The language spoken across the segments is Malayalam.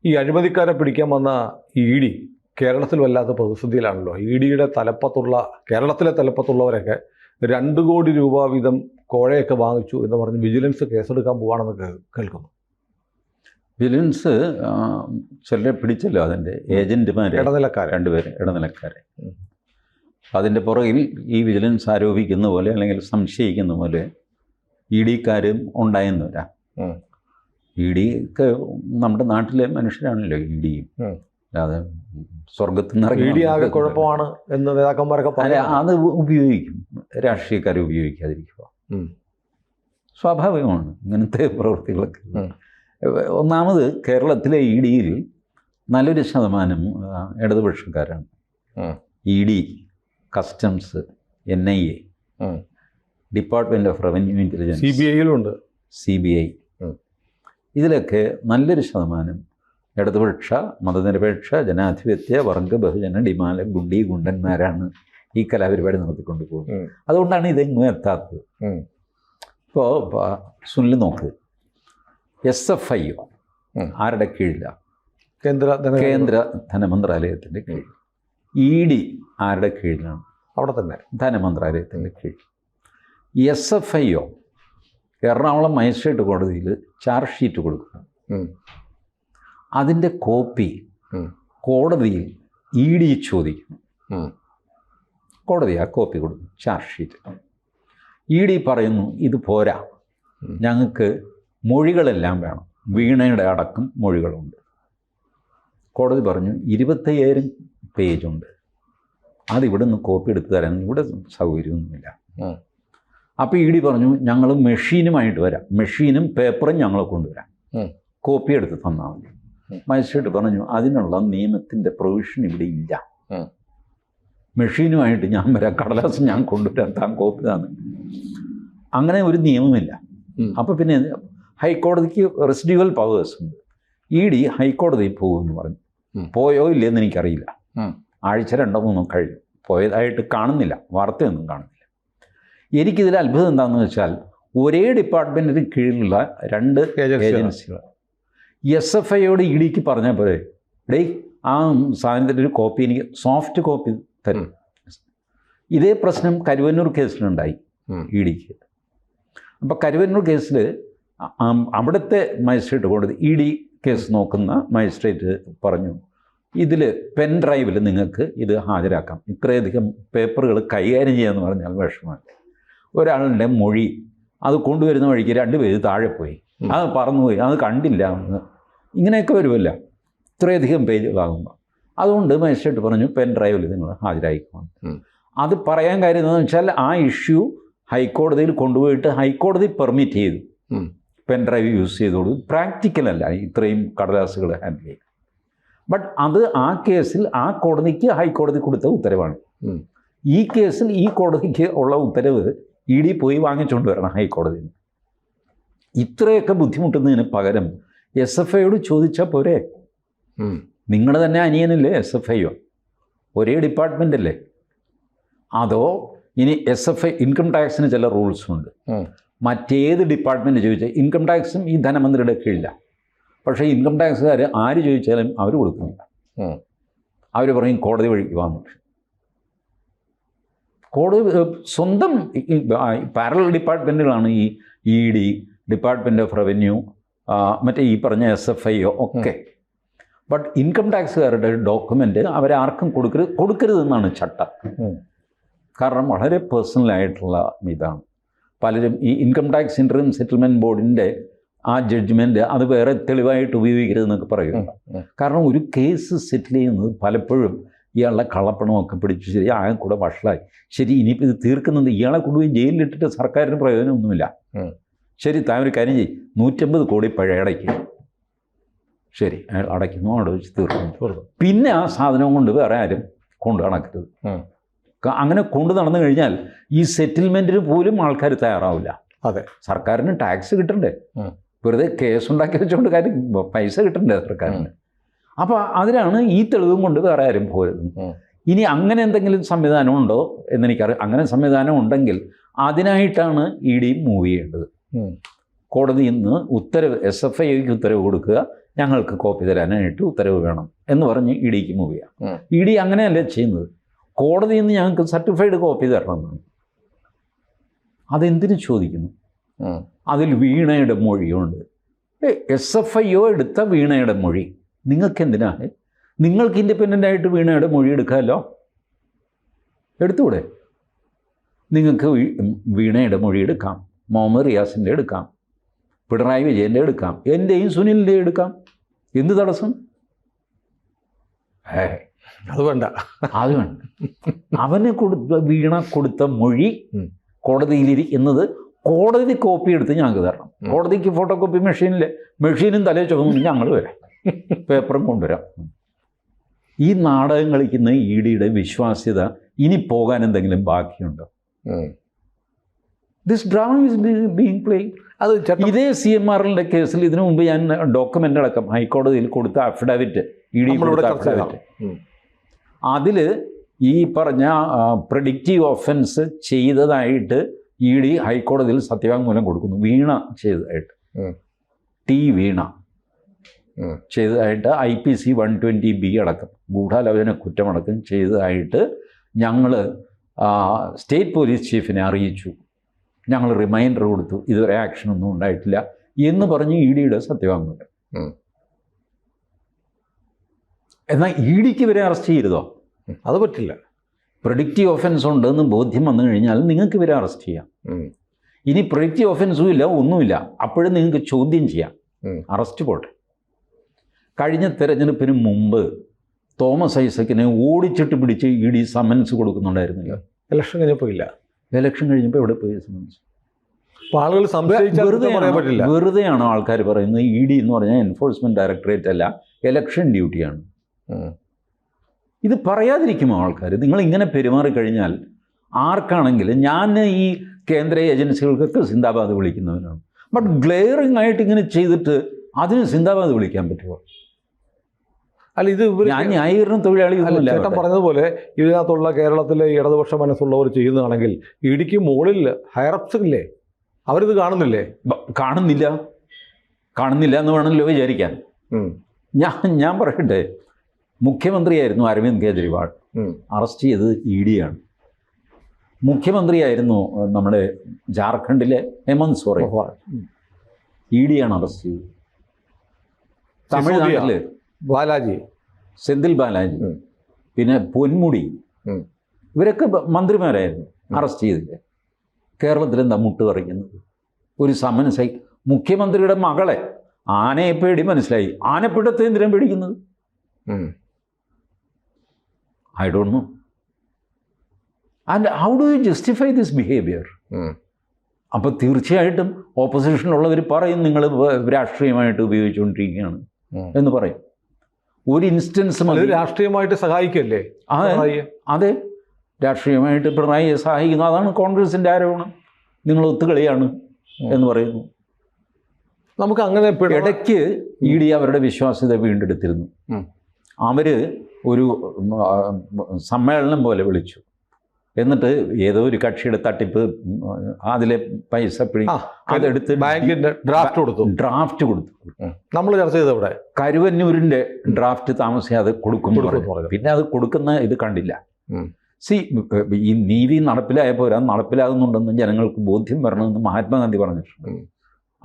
ഈ അഴിമതിക്കാരെ പിടിക്കാൻ വന്ന ED കേരളത്തിൽ വല്ലാത്ത പ്രതിസന്ധിയിലാണല്ലോ. EDയുടെ കേരളത്തിലെ തലപ്പത്തുള്ളവരൊക്കെ 2 കോടി രൂപ വീതം കോഴയൊക്കെ വാങ്ങിച്ചു എന്ന് പറഞ്ഞ് വിജിലൻസ് കേസെടുക്കാൻ പോവാണെന്ന് കേൾക്കുന്നു. വിജിലൻസ് ചിലരെ പിടിച്ചല്ലോ, അതിൻ്റെ ഏജന്റുമാരെ, ഇടനിലക്കാരെ, 2 പേര് ഇടനിലക്കാരെ. അതിൻ്റെ പുറകിൽ ഈ വിജിലൻസ് ആരോപിക്കുന്ന പോലെ അല്ലെങ്കിൽ സംശയിക്കുന്ന പോലെ EDക്കാരും ഉണ്ടായെന്ന് വരാം. ED ഒക്കെ നമ്മുടെ നാട്ടിലെ മനുഷ്യരാണല്ലോ EDയും. അല്ലാതെ സ്വർഗത്തിൽ നിന്ന് ED ആകെ കുഴപ്പമാണ് എന്ന് നേതാക്കന്മാരൊക്കെ പറയാം. അത് ഉപയോഗിക്കും, രാഷ്ട്രീയക്കാരെ ഉപയോഗിക്കാതിരിക്കുക സ്വാഭാവികമാണ് ഇങ്ങനത്തെ പ്രവൃത്തികളൊക്കെ. ഒന്നാമത് കേരളത്തിലെ EDയിൽ നല്ലൊരു ശതമാനം ഇടതുപക്ഷക്കാരാണ്. ED, customs, NIA, department of revenue intelligence, CBIയിലുണ്ട്, CBI, ഇതിലൊക്കെ നല്ലൊരു ശതമാനം ഇടതുപക്ഷ, മതനിരപേക്ഷ, ജനാധിപത്യ, വർഗ, ബഹുജന, ഡിമാല, ഗുണ്ടന്മാരാണ് ഈ കലാപരിപാടി നടത്തിക്കൊണ്ട് പോകുന്നത്. അതുകൊണ്ടാണ് ഇതെങ്ങും എത്താത്തത്. ഇപ്പോൾ സുനിൽ നോക്ക്, SFIO ആരുടെ കീഴിലാണ്? കേന്ദ്ര ധനമന്ത്രാലയത്തിൻ്റെ കീഴിൽ. ED ആരുടെ കീഴിലാണ്? അവിടെ തന്നെ ധനമന്ത്രാലയത്തിൻ്റെ കീഴിൽ. SFIO എറണാകുളം മജിസ്ട്രേറ്റ് കോടതിയിൽ ചാർജ് ഷീറ്റ് കൊടുക്കുന്നു. അതിൻ്റെ കോപ്പി കോടതിയിൽ ED ചോദിക്കുന്നു. കോടതി ആ കോപ്പി കൊടുക്കുന്നു, ചാർജ് ഷീറ്റ്. ED പറയുന്നു ഇത് പോരാ, ഞങ്ങൾക്ക് മൊഴികളെല്ലാം വേണം, വീണയുടെ അടക്കം മൊഴികളുണ്ട്. കോടതി പറഞ്ഞു 25,000 പേജുണ്ട്, അതിവിടെ നിന്ന് കോപ്പി എടുത്ത് തരാൻ ഇവിടെ സൗകര്യമൊന്നുമില്ല. അപ്പോൾ ED പറഞ്ഞു ഞങ്ങൾ മെഷീനുമായിട്ട് വരാം, മെഷീനും പേപ്പറും ഞങ്ങൾ കൊണ്ടുവരാം, കോപ്പി എടുത്ത് തന്നാൽ മതി. മജിസ്ട്രേറ്റ് പറഞ്ഞു അതിനുള്ള നിയമത്തിൻ്റെ പ്രൊവിഷൻ ഇവിടെ ഇല്ല, മെഷീനുമായിട്ട് ഞാൻ വരാം, കടലാസ് ഞാൻ കൊണ്ടുവരാം, താൻ കോപ്പി തന്നെ. അങ്ങനെ ഒരു നിയമമില്ല. അപ്പോൾ പിന്നെ ഹൈക്കോടതിക്ക് റെസിഡ്യൂവൽ പവേഴ്സ് ഉണ്ട്. ED ഹൈക്കോടതിയിൽ പോകുമെന്ന് പറഞ്ഞു. പോയോ ഇല്ലയെന്ന് എനിക്കറിയില്ല. ആഴ്ച 2-3 കഴിഞ്ഞു, പോയതായിട്ട് കാണുന്നില്ല, വാർത്തയൊന്നും കാണുന്നില്ല. എനിക്കിതിൽ അത്ഭുതം എന്താണെന്ന് വെച്ചാൽ ഒരേ ഡിപ്പാർട്ട്മെൻറ്റിന് കീഴിലുള്ള 2 ഏജൻസികൾ SFIയോട് EDക്ക് പറഞ്ഞാൽ പോലെ ഡേ ആ സാധനത്തിൻ്റെ ഒരു കോപ്പി എനിക്ക് സോഫ്റ്റ് കോപ്പി തരും. ഇതേ പ്രശ്നം കരുവന്നൂർ കേസിലുണ്ടായി EDക്ക്. അപ്പോൾ കരുവന്നൂർ കേസിൽ അവിടുത്തെ മജിസ്ട്രേറ്റ് കോടതി ED കേസ് നോക്കുന്ന മജിസ്ട്രേറ്റ് പറഞ്ഞു ഇതിൽ പെൻ ഡ്രൈവിൽ നിങ്ങൾക്ക് ഇത് ഹാജരാക്കാം, ഇത്രയധികം പേപ്പറുകൾ കൈകാര്യം ചെയ്യാമെന്ന് പറഞ്ഞാൽ വിഷമമാണ്. ഒരാളുടെ മൊഴി അത് കൊണ്ടുവരുന്ന വഴിക്ക് 2 പേര് താഴെ പോയി, അത് പറന്നുപോയി, അത് കണ്ടില്ല, ഇങ്ങനെയൊക്കെ വരുമല്ല ഇത്രയധികം പേജുകളാകുമ്പോൾ. അതുകൊണ്ട് മജിസ്ട്രേറ്റ് പറഞ്ഞു പെൻ ഡ്രൈവിൽ നിങ്ങൾ ഹാജരായിക്കണം. അത് പറയാൻ കാര്യം എന്താണെന്ന് വെച്ചാൽ ആ ഇഷ്യൂ ഹൈക്കോടതിയിൽ കൊണ്ടുപോയിട്ട് ഹൈക്കോടതി പെർമിറ്റ് ചെയ്തു പെൻ ഡ്രൈവ് യൂസ് ചെയ്തോളൂ. പ്രാക്ടിക്കലല്ല ഇത്രയും കടലാസുകൾ ഹാൻഡിൽ ചെയ്യുക. ബട്ട് അത് ആ കേസിൽ ആ കോടതിക്ക് ഹൈക്കോടതി കൊടുത്ത ഉത്തരവാണ്. ഈ കേസിൽ ഈ കോടതിക്ക് ഉള്ള ഉത്തരവ് ED പോയി വാങ്ങിച്ചുകൊണ്ട് വരണം ഹൈക്കോടതിയിൽ. ഇത്രയൊക്കെ ബുദ്ധിമുട്ടുന്നതിന് പകരം SFIയോട് ചോദിച്ചാൽ പോരെ? നിങ്ങളുടെ തന്നെ അനിയനല്ലേ SFIO, ഒരേ ഡിപ്പാർട്ട്മെൻ്റ് അല്ലേ? അതോ ഇനി SFI ഇൻകം ടാക്സിന് ചില റൂൾസുണ്ട്, മറ്റേത് ഡിപ്പാർട്ട്മെൻറ്റ് ചോദിച്ചാൽ ഇൻകം ടാക്സും ഈ ധനമന്ത്രിയുടെ കീഴില്ല. പക്ഷേ ഇൻകം ടാക്സുകാർ ആര് ചോദിച്ചാലും അവർ കൊടുക്കുന്നില്ല. അവർ പറയും കോടതി വഴിക്ക് വാങ്ങും. കോടതി സ്വന്തം പാരലൽ ഡിപ്പാർട്ട്മെൻറ്റുകളാണ് ഈ ED, ഡിപ്പാർട്ട്മെൻറ്റ് ഓഫ് റവന്യൂ, മറ്റേ ഈ പറഞ്ഞ SFIO ഒക്കെ. ബട്ട് ഇൻകം ടാക്സുകാരുടെ ഡോക്യുമെൻ്റ് അവരാർക്കും കൊടുക്കരുതെന്നാണ് ചട്ടം. കാരണം വളരെ പേഴ്സണലായിട്ടുള്ള ഇതാണ്. പലരും ഈ ഇൻകം ടാക്സ് ഇൻറ്ററിം സെറ്റിൽമെൻറ്റ് ബോർഡിൻ്റെ ആ ജഡ്ജ്മെൻറ്റ് അത് വേറെ തെളിവായിട്ട് ഉപയോഗിക്കരുതെന്നൊക്കെ പറയുന്നു. കാരണം ഒരു കേസ് സെറ്റിൽ ചെയ്യുന്നത് പലപ്പോഴും ഇയാളുടെ കള്ളപ്പണമൊക്കെ പിടിച്ച് ശരി ആകെ കൂടെ വഷളായി, ശരി ഇനിയിപ്പോൾ ഇത് തീർക്കുന്നത് ഇയാളെ കൊണ്ടുപോയി ജയിലിലിട്ടിട്ട് സർക്കാരിന് പ്രയോജനമൊന്നുമില്ല. ശരി താൻ ഒരു കാര്യം ചെയ്യും, 150 കോടി പഴയ അടയ്ക്കും, ശരി അയാൾ അടയ്ക്കുന്നു, അവിടെ വെച്ച് തീർക്കുന്നു. പിന്നെ ആ സാധനം കൊണ്ട് വേറെ ആരും കൊണ്ട് നടക്കരുത്. അങ്ങനെ കൊണ്ട് നടന്നു കഴിഞ്ഞാൽ ഈ സെറ്റിൽമെൻറ്റിന് പോലും ആൾക്കാർ തയ്യാറാവില്ല. അതെ, സർക്കാരിന് ടാക്സ് കിട്ടണ്ടേ, വെറുതെ കേസുണ്ടാക്കി വെച്ചുകൊണ്ട് കാര്യം പൈസ കിട്ടണ്ടേ സർക്കാരിന്. അപ്പോൾ അതിനാണ് ഈ തെളിവും കൊണ്ട് വേറെ ആരും പോരുത്. ഇനി അങ്ങനെ എന്തെങ്കിലും സംവിധാനം ഉണ്ടോ എന്നെനിക്കറിയാം. അങ്ങനെ സംവിധാനം ഉണ്ടെങ്കിൽ അതിനായിട്ടാണ് ED മൂവ് ചെയ്യേണ്ടത്. കോടതിയിൽ നിന്ന് ഉത്തരവ്, SFIക്ക് ഉത്തരവ് കൊടുക്കുക, ഞങ്ങൾക്ക് കോപ്പി തരാനായിട്ട് ഉത്തരവ് വേണം എന്ന് പറഞ്ഞ് ഇ ഡിക്ക് മൂവ് ചെയ്യാം. ഇ ഡി അങ്ങനെയല്ല ചെയ്യുന്നത്. കോടതിയിൽ നിന്ന് ഞങ്ങൾക്ക് സർട്ടിഫൈഡ് കോപ്പി തരണമെന്നാണ്. അതെന്തിനു ചോദിക്കുന്നു? അതിൽ വീണയുടെ മൊഴിയുണ്ട്. SFIO എടുത്ത വീണയുടെ മൊഴി നിങ്ങൾക്ക് എന്തിനാണ്? നിങ്ങൾക്ക് ഇൻഡിപെൻഡൻ്റ് ആയിട്ട് വീണയുടെ മൊഴി എടുക്കാമല്ലോ, എടുത്തുകൂടെ? നിങ്ങൾക്ക് വീണയുടെ മൊഴി എടുക്കാം, മുഹമ്മദ് റിയാസിൻ്റെ എടുക്കാം, പിണറായി വിജയൻ്റെ എടുക്കാം, എൻ്റെയും സുനിലിൻ്റെ എടുക്കാം. എന്ത് തടസ്സം? അത് വേണ്ട, അത് വേണ്ട. അവന് വീണ കൊടുത്ത മൊഴി കോടതിയിലിരിക്കുന്നത് കോടതി കോപ്പി എടുത്ത് ഞങ്ങൾക്ക് തരണം. കോടതിക്ക് ഫോട്ടോ കോപ്പി മെഷീനും തലേ ചുമന്ന് ഞങ്ങൾ വരാം, പേപ്പറും കൊണ്ടുവരാം. ഈ നാടകം കളിക്കുന്ന ഇ ഡിയുടെ വിശ്വാസ്യത ഇനി പോകാൻ എന്തെങ്കിലും ബാക്കിയുണ്ടോ? This drama is being played. അത് ഇതേ CMRLൻ്റെ കേസിൽ ഇതിനു മുമ്പ് ഞാൻ ഡോക്യുമെൻ്റ് അടക്കം ഹൈക്കോടതിയിൽ കൊടുത്ത അഫിഡവിറ്റ്, ഇ ഡി കൊടുത്ത അഫിഡവിറ്റ്, അതിൽ ഈ പറഞ്ഞ പ്രെഡിക്റ്റീവ് ഒഫൻസ് ചെയ്തതായിട്ട് ഇ ഡി ഹൈക്കോടതിയിൽ സത്യവാങ്മൂലം കൊടുക്കുന്നു. വീണ ചെയ്തതായിട്ട്, വീണ ചെയ്തതായിട്ട് IPC 120B അടക്കം ഗൂഢാലോചന കുറ്റമടക്കം ചെയ്തതായിട്ട് ഞങ്ങൾ സ്റ്റേറ്റ് പോലീസ് ചീഫിനെ അറിയിച്ചു. ഞങ്ങൾ റിമൈൻഡർ കൊടുത്തു, ഇതുവരെ ആക്ഷനൊന്നും ഉണ്ടായിട്ടില്ല എന്ന് പറഞ്ഞ് ഇ ഡിയുടെ സത്യവാങ്മൂലം. എന്നാൽ ഇ ഡിക്ക് ഇവരെ അറസ്റ്റ് ചെയ്തോ? അത് പറ്റില്ല. പ്രൊഡിക്റ്റീവ് ഒഫൻസ് ഉണ്ടെന്ന് ബോധ്യം വന്നു കഴിഞ്ഞാൽ നിങ്ങൾക്ക് ഇവരെ അറസ്റ്റ് ചെയ്യാം. ഇനി പ്രൊഡിക്റ്റീവ് ഒഫൻസും ഇല്ല, ഒന്നുമില്ല, അപ്പോഴും നിങ്ങൾക്ക് ചോദ്യം ചെയ്യാം, അറസ്റ്റ് പോട്ടെ. കഴിഞ്ഞ തെരഞ്ഞെടുപ്പിന് മുമ്പ് തോമസ് ഐസക്കിനെ ഓടിച്ചിട്ട് പിടിച്ച് ഇ ഡി സമൻസ് കൊടുക്കുന്നുണ്ടായിരുന്നില്ല. ഇലക്ഷൻ കഴിഞ്ഞപ്പോൾ ഇല്ല. ഇലക്ഷൻ കഴിഞ്ഞപ്പോൾ എവിടെ പോയി സമൻസ്? ആളുകൾ വെറുതെയാണ് ആൾക്കാർ പറയുന്നത് ഇ ഡി എന്ന് പറഞ്ഞാൽ എൻഫോഴ്സ്മെൻറ്റ് ഡയറക്ടറേറ്റ് അല്ല, ഇലക്ഷൻ ഡ്യൂട്ടിയാണ്. ഇത് പറയാതിരിക്കുമോ ആൾക്കാർ? നിങ്ങളിങ്ങനെ പെരുമാറിക്കഴിഞ്ഞാൽ ആർക്കാണെങ്കിലും, ഞാൻ ഈ കേന്ദ്ര ഏജൻസികൾക്കൊക്കെ സിന്ദാബാദ് വിളിക്കുന്നവനാണ്. ബട്ട് ഗ്ലെയറിംഗ് ആയിട്ട് ഇങ്ങനെ ചെയ്തിട്ട് അതിന് സിന്ദാബാദ് വിളിക്കാൻ പറ്റുമോ? അല്ല, ഇത് ഞാൻ ന്യായീകരണം തൊഴിലാളി ചേട്ടൻ പറഞ്ഞതുപോലെ ഇതിനകത്തുള്ള കേരളത്തിലെ ഇടതുപക്ഷ മനസ്സുള്ളവർ ചെയ്യുന്നതാണെങ്കിൽ ഇടിക്ക് മുകളിൽ ഹയറപ്സ് ഇല്ലേ, അവരിത് കാണുന്നില്ലേ? കാണുന്നില്ല എന്ന് വേണമല്ലോ വിചാരിക്കാൻ. ഞാൻ പറയട്ടെ, മുഖ്യമന്ത്രിയായിരുന്നു അരവിന്ദ് കെജ്രിവാൾ, അറസ്റ്റ് ചെയ്തത് ഇ ഡിയാണ്. മുഖ്യമന്ത്രിയായിരുന്നു നമ്മുടെ ജാർഖണ്ഡിലെ ഹേമന്ത് സോറൻ, ഇ ഡിയാണ് അറസ്റ്റ് ചെയ്തത്. തമിഴ്നാട്ടിൽ സെന്തിൽ ബാലാജി, പിന്നെ പൊന്മുടി, ഇവരൊക്കെ മന്ത്രിമാരായിരുന്നു, അറസ്റ്റ് ചെയ്തില്ല. കേരളത്തിൽ എന്താ മുട്ട് പറിക്കുന്നത്? ഒരു സമൻസ് മുഖ്യമന്ത്രിയുടെ മകളെ ആനയെ പേടി മനസ്സിലായി, ആനപ്പിടത്തെ എന്തിനാണ് പേടിക്കുന്നത്? I don't know. And how do you justify this behavior? അപ്പോൾ തീർച്ചയായിട്ടും ഓപ്പോസിഷനിലുള്ളവർ പറയും നിങ്ങൾ രാഷ്ട്രീയമായിട്ട് ഉപയോഗിച്ചുകൊണ്ടിരിക്കുകയാണ് എന്ന് പറയും. ഒരു ഇൻസ്റ്റൻസ് രാഷ്ട്രീയമായിട്ട് സഹായിക്കല്ലേ? അതെ, രാഷ്ട്രീയമായിട്ട് പിണറായിയെ സഹായിക്കുന്നു. അതാണ് കോൺഗ്രസിൻ്റെ ആരോപണം, നിങ്ങൾ ഒത്തുകളിയാണ് എന്ന് പറയുന്നു. നമുക്ക് അങ്ങനെ ഇടയ്ക്ക് ഇ ഡി അവരുടെ വിശ്വാസ്യത വീണ്ടെടുത്തിരുന്നു. അവർ ഒരു സമ്മേളനം പോലെ വിളിച്ചു, എന്നിട്ട് ഏതോ ഒരു കക്ഷിയുടെ തട്ടിപ്പ്, അതിലെ പൈസ അതെടുത്ത് ബാങ്കിന്റെ ഡ്രാഫ്റ്റ് കൊടുത്തു. നമ്മൾ ചർച്ച ചെയ്ത ഇവിടെ കരുവന്നൂരിൻ്റെ ഡ്രാഫ്റ്റ് താമസിയാതെ കൊടുക്കും. പിന്നെ അത് കൊടുക്കുന്ന ഇത് കണ്ടില്ല. ഈ നീതി നടപ്പിലായപ്പോൾ അത് നടപ്പിലാകുന്നുണ്ടെന്ന് ജനങ്ങൾക്ക് ബോധ്യം വരണമെന്ന് മഹാത്മാഗാന്ധി പറഞ്ഞിട്ടുണ്ട്.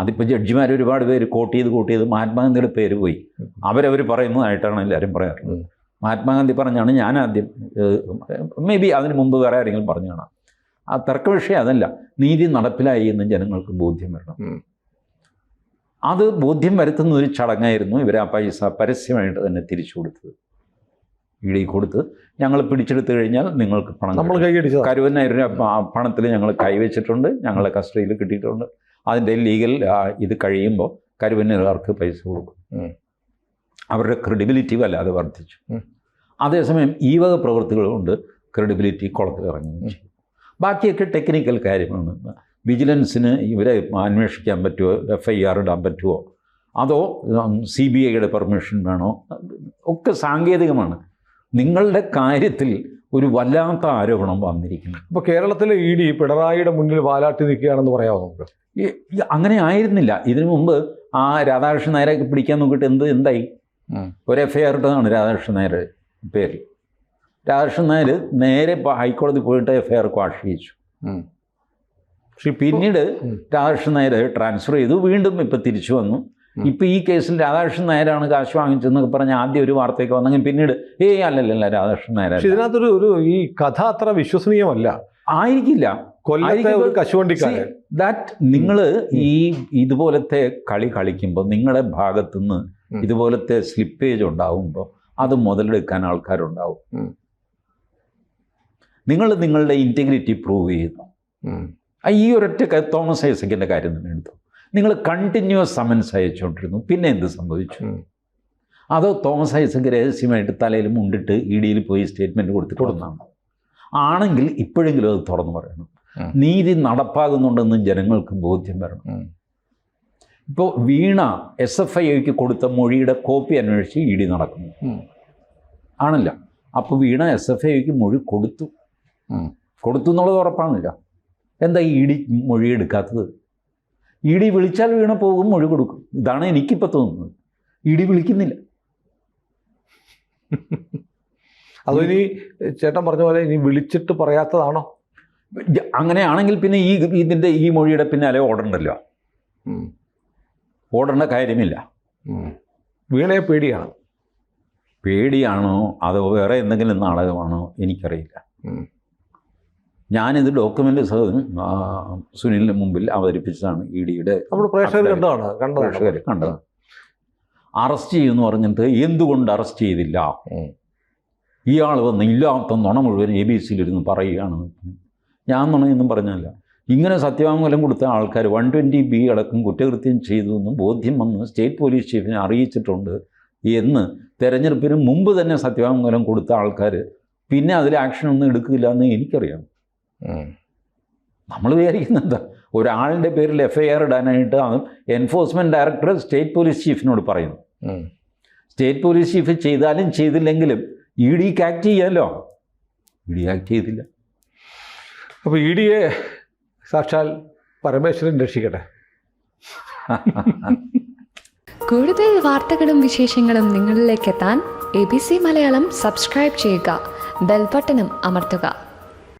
അതിപ്പോൾ ജഡ്ജിമാർ ഒരുപാട് പേര് കോട്ട് ചെയ്ത് മഹാത്മാഗാന്ധിയുടെ പേര് പോയി അവരവർ പറയുന്നതായിട്ടാണ് എല്ലാവരും പറയാറുള്ളത്. മഹാത്മാഗാന്ധി പറഞ്ഞാണ് ഞാൻ ആദ്യം, മേ ബി അതിന് മുമ്പ് വേറെ ആരെങ്കിലും പറഞ്ഞാണ്. ആ തർക്ക വിഷയം അതല്ല, നീതി നടപ്പിലായി എന്ന് ജനങ്ങൾക്ക് ബോധ്യം വരണം. അത് ബോധ്യം വരുത്തുന്ന ഒരു ചടങ്ങായിരുന്നു ഇവർ ആ പൈസ പരസ്യമായിട്ട് തന്നെ തിരിച്ചു കൊടുത്തത്. ഇ ഡി കൊടുത്ത് ഞങ്ങൾ പിടിച്ചെടുത്തു കഴിഞ്ഞാൽ നിങ്ങൾക്ക് പണം, നമ്മൾ കൈയടിച്ചത് കരുവന്നൂരിന് പണത്തിൽ ഞങ്ങൾ കൈവച്ചിട്ടുണ്ട്, ഞങ്ങളുടെ കസ്റ്റഡിയിൽ കിട്ടിയിട്ടുണ്ട്. അതിൻ്റെ ലീഗൽ ഇത് കഴിയുമ്പോൾ കരുവന്നൂരുകാർക്ക് പൈസ കൊടുക്കും. അവരുടെ ക്രെഡിബിലിറ്റി വല്ലാതെ വർദ്ധിച്ചു. അതേസമയം ഈ വക പ്രവൃത്തികൾ കൊണ്ട് ക്രെഡിബിലിറ്റി കുളത്തിൽ ഇറങ്ങുകയും ചെയ്യും. ബാക്കിയൊക്കെ ടെക്നിക്കൽ കാര്യമാണ്. വിജിലൻസിന് ഇവരെ അന്വേഷിക്കാൻ പറ്റുമോ, FIR ഇടാൻ പറ്റുമോ, അതോ CBIയുടെ പെർമിഷൻ വേണോ, ഒക്കെ സാങ്കേതികമാണ്. നിങ്ങളുടെ കാര്യത്തിൽ ഒരു വല്ലാത്ത ആരോപണം വന്നിരിക്കുന്നു. ഇപ്പോൾ കേരളത്തിലെ ഇ ഡി പിണറായിയുടെ മുന്നിൽ വാലാട്ടി നിൽക്കുകയാണെന്ന് പറയാമോ നമുക്ക്? അങ്ങനെ ആയിരുന്നില്ല. ഇതിനു മുമ്പ് ആ രാധാകൃഷ്ണൻ നായരെയൊക്കെ പിടിക്കാൻ നോക്കിയിട്ട് എന്തായി? ഒരു FIR ഇട്ടതാണ് രാധാകൃഷ്ണൻ നായർ പേരിൽ. രാധാകൃഷ്ണൻ നായർ നേരെ ഹൈക്കോടതി പോയിട്ട് FIR ക്വാഷ് ചെയ്യിച്ചു. പക്ഷെ പിന്നീട് രാധാകൃഷ്ണൻ നായർ ട്രാൻസ്ഫർ ചെയ്തു, വീണ്ടും ഇപ്പം തിരിച്ചു വന്നു. ഇപ്പം ഈ കേസിൽ രാധാകൃഷ്ണൻ നായരാണ് കാശ് വാങ്ങിച്ചതെന്നൊക്കെ പറഞ്ഞ് ആദ്യം ഒരു വാർത്തയൊക്കെ വന്നെങ്കിൽ പിന്നീട് അല്ലല്ല രാധാകൃഷ്ണൻ നായർ. ഇതിനകത്തൊരു ഈ കഥ അത്ര വിശ്വസനീയമല്ല. ആയിരിക്കില്ല. കൊല്ലത്തെ ഒരു കശുവണ്ടിക്കാരൻ. ദാറ്റ് നിങ്ങൾ ഈ ഇതുപോലത്തെ കളി കളിക്കുമ്പോൾ നിങ്ങളുടെ ഭാഗത്തുനിന്ന് ഇതുപോലത്തെ സ്ലിപ്പേജ് ഉണ്ടാവുമ്പോൾ അത് മുതലെടുക്കാൻ ആൾക്കാരുണ്ടാവും. നിങ്ങൾ നിങ്ങളുടെ ഇൻറ്റഗ്രിറ്റി പ്രൂവ് ചെയ്യുന്നു. ഈ ഒരൊറ്റ തോമസ് ഐസക്കിൻ്റെ കാര്യം തന്നെ എടുത്തു. നിങ്ങൾ കണ്ടിന്യൂസ് സമൻസ് അയച്ചുകൊണ്ടിരുന്നു, പിന്നെ എന്ത് സംഭവിച്ചു? അതോ തോമസ് ഐസക്ക് രഹസ്യമായിട്ട് തലയിൽ മുണ്ടിട്ട് ED പോയി സ്റ്റേറ്റ്മെൻറ്റ് കൊടുത്തിട്ടുള്ളതാണ്? ആണെങ്കിൽ ഇപ്പോഴെങ്കിലും അത് തുറന്നു പറയണം. നീതി നടപ്പാകുന്നുണ്ടെന്ന് ജനങ്ങൾക്ക് ബോധ്യം വരണം. ഇപ്പോൾ വീണ SFIക്ക് കൊടുത്ത മൊഴിയുടെ കോപ്പി അന്വേഷിച്ച് ED നടക്കുന്നു ആണല്ല. അപ്പോൾ വീണ SFIക്ക് മൊഴി കൊടുത്തു എന്നുള്ളത് ഉറപ്പാണില്ല. എന്താ ED മൊഴി എടുക്കാത്തത്? ED വിളിച്ചാൽ വീണ പോകും, മൊഴി കൊടുക്കും. ഇതാണ് എനിക്കിപ്പോൾ തോന്നുന്നത്. ED വിളിക്കുന്നില്ല. അതിനി ചേട്ടൻ പറഞ്ഞ പോലെ ഇനി വിളിച്ചിട്ട് പറയാത്തതാണോ? അങ്ങനെയാണെങ്കിൽ പിന്നെ ഇതിൻ്റെ ഈ മൊഴിയുടെ പിന്നാലെ ഓടണ്ടല്ലോ. ഓടേണ്ട കാര്യമില്ല. വീണയെ പേടിയാണോ അതോ വേറെ എന്തെങ്കിലും നാടകമാണോ എനിക്കറിയില്ല. ഞാനിത് ഡോക്യുമെൻ്റ് സുനിലിന് മുമ്പിൽ അവതരിപ്പിച്ചതാണ്. EDയുടെ നമ്മൾ പ്രേക്ഷകർ കണ്ടതാണ്. അറസ്റ്റ് ചെയ്യുമെന്ന് പറഞ്ഞിട്ട് എന്തുകൊണ്ട് അറസ്റ്റ് ചെയ്തില്ല? ഇയാൾ വന്ന് ഇല്ലാത്ത നുണ മുഴുവൻ ABCയിലിരുന്ന് പറയുകയാണ്. ഞാൻ നുണയൊന്നും പറഞ്ഞല്ല. ഇങ്ങനെ സത്യവാങ്മൂലം കൊടുത്ത ആൾക്കാർ 120B അടക്കം കുറ്റകൃത്യം ചെയ്തു എന്ന് ബോധ്യം വന്ന് സ്റ്റേറ്റ് പോലീസ് ചീഫിനെ അറിയിച്ചിട്ടുണ്ട് എന്ന് തെരഞ്ഞെടുപ്പിന് മുമ്പ് തന്നെ സത്യവാങ്മൂലം കൊടുത്ത ആൾക്കാർ പിന്നെ അതിൽ ആക്ഷനൊന്നും എടുക്കില്ല എന്ന് എനിക്കറിയാം. നമ്മൾ വിചാരിക്കുന്നത് എന്താ? ഒരാളുടെ പേരിൽ FIR ഇടാനായിട്ട് എൻഫോഴ്സ്മെൻറ്റ് ഡയറക്ടർ സ്റ്റേറ്റ് പോലീസ് ചീഫിനോട് പറയുന്നു. സ്റ്റേറ്റ് പോലീസ് ചീഫ് ചെയ്താലും ചെയ്തില്ലെങ്കിലും EDക്ക് ആക്ട് ചെയ്യാമല്ലോ. ED ആക്ട് ചെയ്തില്ല. അപ്പോൾ EDയെ സാക്ഷാൽ പരമേശ്വരൻ രക്ഷിക്കട്ടെ. കൂടുതൽ വാർത്തകളും വിശേഷങ്ങളും നിങ്ങളിലേക്ക് എത്താൻ ABC മലയാളം സബ്സ്ക്രൈബ് ചെയ്യുക, ബെൽ ബട്ടണും അമർത്തുക.